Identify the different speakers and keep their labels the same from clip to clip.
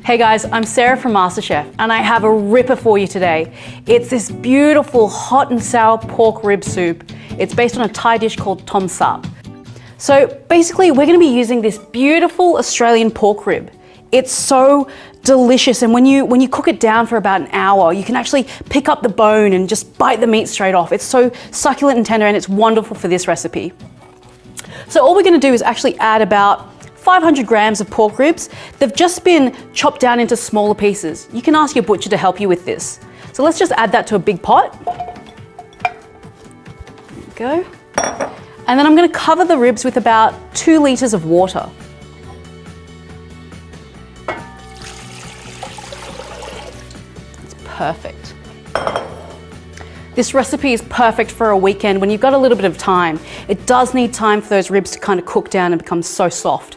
Speaker 1: Hey guys, I'm Sarah from MasterChef and I have a ripper for you today. It's this beautiful hot and sour pork rib soup. It's based on a Thai dish called Tom Saap. So basically we're going to be using this beautiful Australian pork rib. It's so delicious, and when you cook it down for about an hour, you can actually pick up the bone and just bite the meat straight off. It's so succulent and tender, and it's wonderful for this recipe. So all we're going to do is actually add about 500 grams of pork ribs. They've just been chopped down into smaller pieces. You can ask your butcher to help you with this. So let's just add that to a big pot. There we go. And then I'm going to cover the ribs with about 2 litres of water. That's perfect. This recipe is perfect for a weekend when you've got a little bit of time. It does need time for those ribs to kind of cook down and become so soft.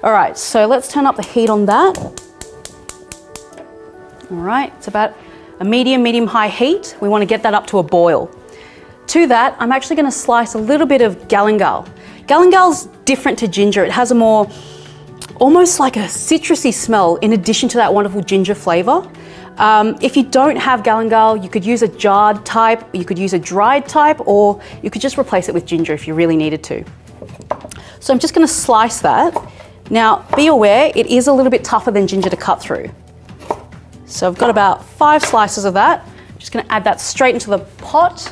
Speaker 1: All right, so let's turn up the heat on that. All right, it's about a medium-high heat. We want to get that up to a boil. To that, I'm actually going to slice a little bit of Galangal. Galangal's different to ginger. It has a more, almost like a citrusy smell in addition to that wonderful ginger flavor. If you don't have Galangal, you could use a jarred type, you could use a dried type, or you could just replace it with ginger if you really needed to. So I'm just going to slice that. Now, be aware, it is a little bit tougher than ginger to cut through. So I've got about 5 slices of that. I'm just going to add that straight into the pot.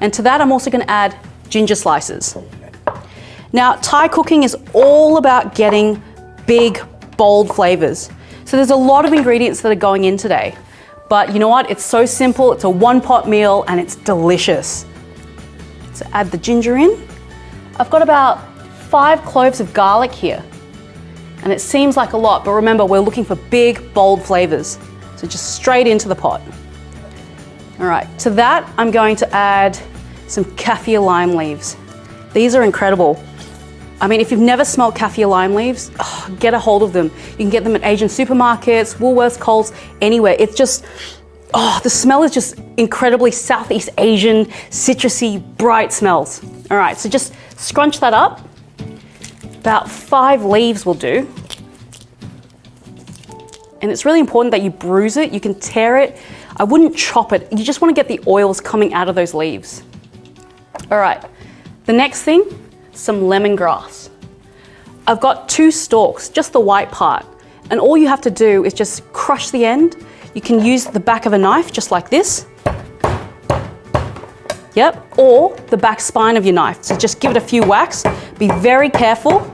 Speaker 1: And to that, I'm also going to add ginger slices. Now, Thai cooking is all about getting big, bold flavors. So there's a lot of ingredients that are going in today. But you know what? It's so simple. It's a one-pot meal and it's delicious. So add the ginger in. I've got about 5 cloves of garlic here. And it seems like a lot, but remember, we're looking for big, bold flavors. So just straight into the pot. All right, to that, I'm going to add some Kaffir lime leaves. These are incredible. I mean, if you've never smelled Kaffir lime leaves, get a hold of them. You can get them at Asian supermarkets, Woolworths, Coles, anywhere. It's just, the smell is just incredibly Southeast Asian, citrusy, bright smells. All right, so just scrunch that up. About 5 leaves will do. And it's really important that you bruise it. You can tear it. I wouldn't chop it. You just want to get the oils coming out of those leaves. All right, the next thing, some lemongrass. I've got 2 stalks, just the white part. And all you have to do is just crush the end. You can use the back of a knife, just like this. Yep, or the back spine of your knife. So just give it a few whacks. Be very careful.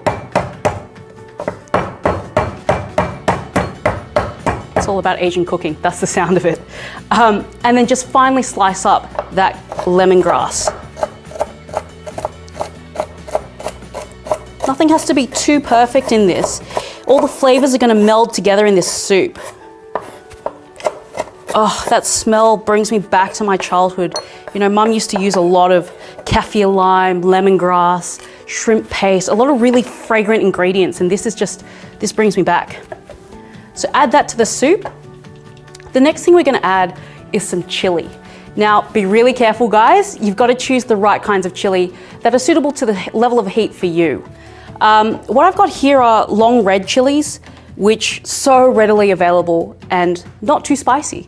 Speaker 1: It's all about Asian cooking. That's the sound of it. And then just finely slice up that lemongrass. Nothing has to be too perfect in this. All the flavors are going to meld together in this soup. Oh, that smell brings me back to my childhood. You know, Mum used to use a lot of Kaffir lime, lemongrass, shrimp paste, a lot of really fragrant ingredients, and this brings me back. So add that to the soup. The next thing we're going to add is some chilli. Now, be really careful, guys. You've got to choose the right kinds of chili that are suitable to the level of heat for you. What I've got here are long red chilies, which are so readily available and not too spicy.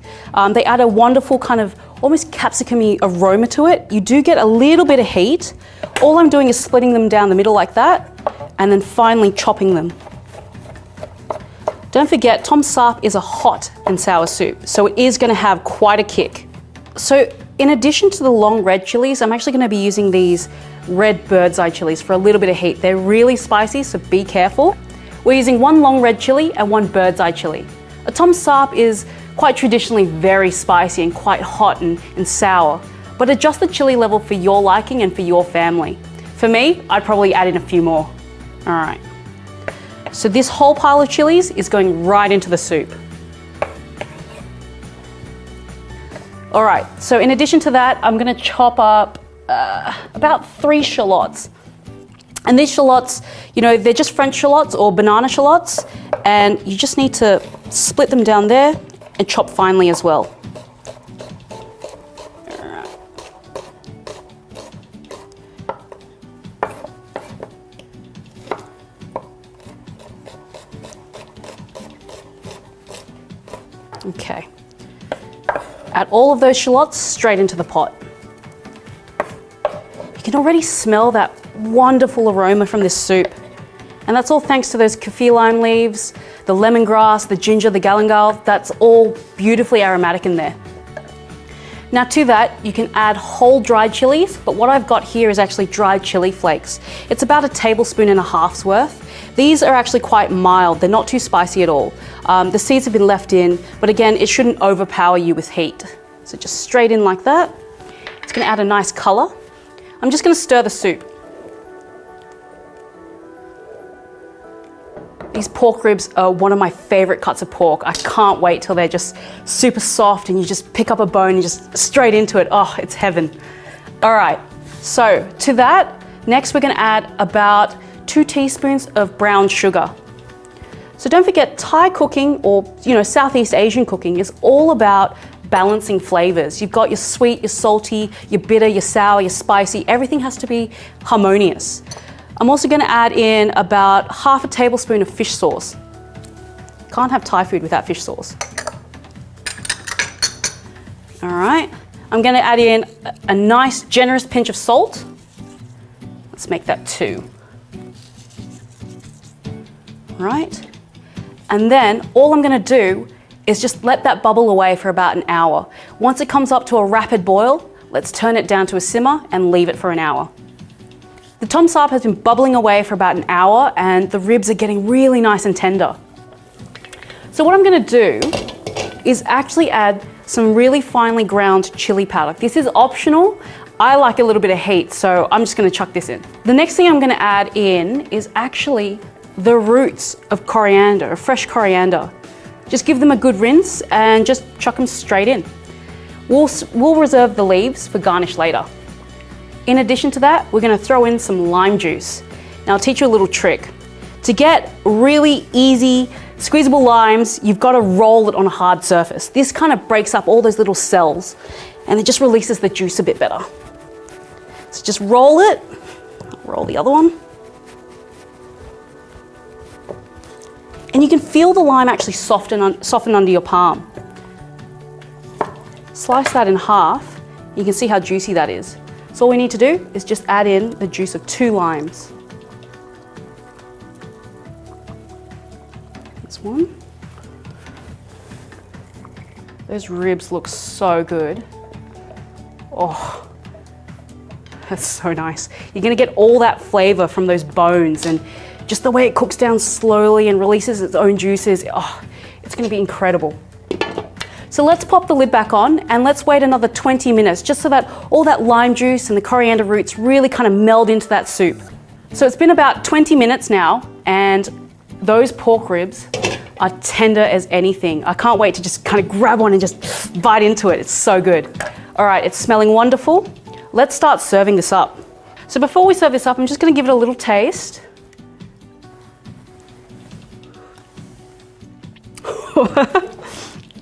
Speaker 1: They add a wonderful kind of almost capsicum-y aroma to it. You do get a little bit of heat. All I'm doing is splitting them down the middle like that, and then finally chopping them. Don't forget, Tom Saap is a hot and sour soup, so it is going to have quite a kick. So in addition to the long red chilies, I'm actually going to be using these red bird's eye chilies for a little bit of heat. They're really spicy, so be careful. We're using 1 long red chili and 1 bird's eye chili. A Tom Saap is quite traditionally very spicy and quite hot and sour, but adjust the chili level for your liking and for your family. For me, I'd probably add in a few more. All right. So this whole pile of chilies is going right into the soup. All right, so in addition to that, I'm going to chop up about 3 shallots. And these shallots, you know, they're just French shallots or banana shallots, and you just need to split them down there and chop finely as well. Okay. Add all of those shallots straight into the pot. You can already smell that wonderful aroma from this soup. And that's all thanks to those kaffir lime leaves, the lemongrass, the ginger, the galangal. That's all beautifully aromatic in there. Now to that, you can add whole dried chilies, but what I've got here is actually dried chili flakes. It's about 1.5 tablespoons worth. These are actually quite mild. They're not too spicy at all. The seeds have been left in, but again, it shouldn't overpower you with heat. So just straight in like that. It's gonna add a nice color. I'm just gonna stir the soup. These pork ribs are one of my favorite cuts of pork. I can't wait till they're just super soft and you just pick up a bone and just straight into it. Oh, it's heaven. All right, so to that, next we're gonna add about 2 teaspoons of brown sugar. So don't forget, Thai cooking or Southeast Asian cooking is all about balancing flavors. You've got your sweet, your salty, your bitter, your sour, your spicy. Everything has to be harmonious. I'm also going to add in about 1/2 tablespoon of fish sauce. Can't have Thai food without fish sauce. All right, I'm going to add in a nice generous pinch of salt. Let's make that 2. Right, and then all I'm going to do is just let that bubble away for about an hour. Once it comes up to a rapid boil, let's turn it down to a simmer and leave it for an hour. The tom saap has been bubbling away for about an hour and the ribs are getting really nice and tender. So what I'm going to do is actually add some really finely ground chili powder. This is optional. I like a little bit of heat, so I'm just going to chuck this in. The next thing I'm going to add in is actually the roots of coriander, fresh coriander. Just give them a good rinse and just chuck them straight in. We'll reserve the leaves for garnish later. In addition to that, we're going to throw in some lime juice. Now I'll teach you a little trick. To get really easy, squeezable limes, you've got to roll it on a hard surface. This kind of breaks up all those little cells and it just releases the juice a bit better. So just roll it, roll the other one. And you can feel the lime actually soften under your palm. Slice that in half, you can see how juicy that is. So all we need to do is just add in the juice of 2 limes. This one. Those ribs look so good. Oh, that's so nice. You're gonna get all that flavor from those bones and just the way it cooks down slowly and releases its own juices. Oh, it's gonna be incredible. So let's pop the lid back on and let's wait another 20 minutes just so that all that lime juice and the coriander roots really kind of meld into that soup. So it's been about 20 minutes now and those pork ribs are tender as anything. I can't wait to just kind of grab one and just bite into it. It's so good. All right, it's smelling wonderful. Let's start serving this up. So before we serve this up, I'm just gonna give it a little taste.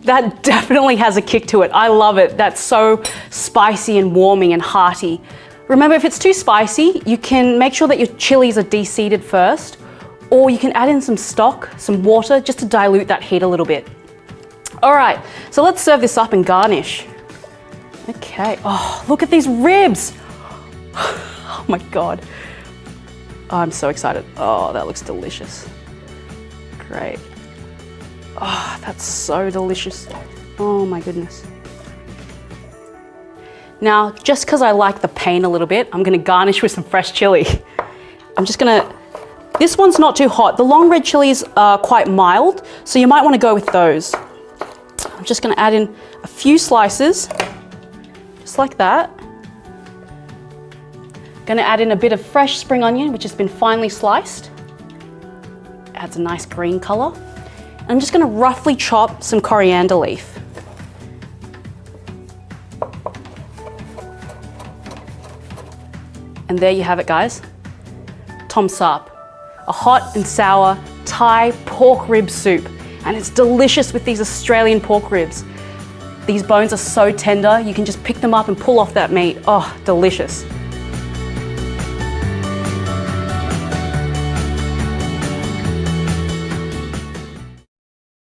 Speaker 1: That definitely has a kick to it. I love it. That's so spicy and warming and hearty. Remember, if it's too spicy, you can make sure that your chilies are de-seeded first, or you can add in some stock, some water, just to dilute that heat a little bit. All right, so let's serve this up and garnish. Okay, oh, look at these ribs. Oh my God. Oh, I'm so excited. Oh, that looks delicious. Great. Oh, that's so delicious. Oh my goodness. Now, just because I like the pain a little bit, I'm gonna garnish with some fresh chili. This one's not too hot. The long red chilies are quite mild, so you might wanna go with those. I'm just gonna add in a few slices, just like that. Gonna add in a bit of fresh spring onion, which has been finely sliced. Adds a nice green color. I'm just gonna roughly chop some coriander leaf. And there you have it, guys. Tom saap, a hot and sour Thai pork rib soup. And it's delicious with these Australian pork ribs. These bones are so tender, you can just pick them up and pull off that meat. Oh, delicious.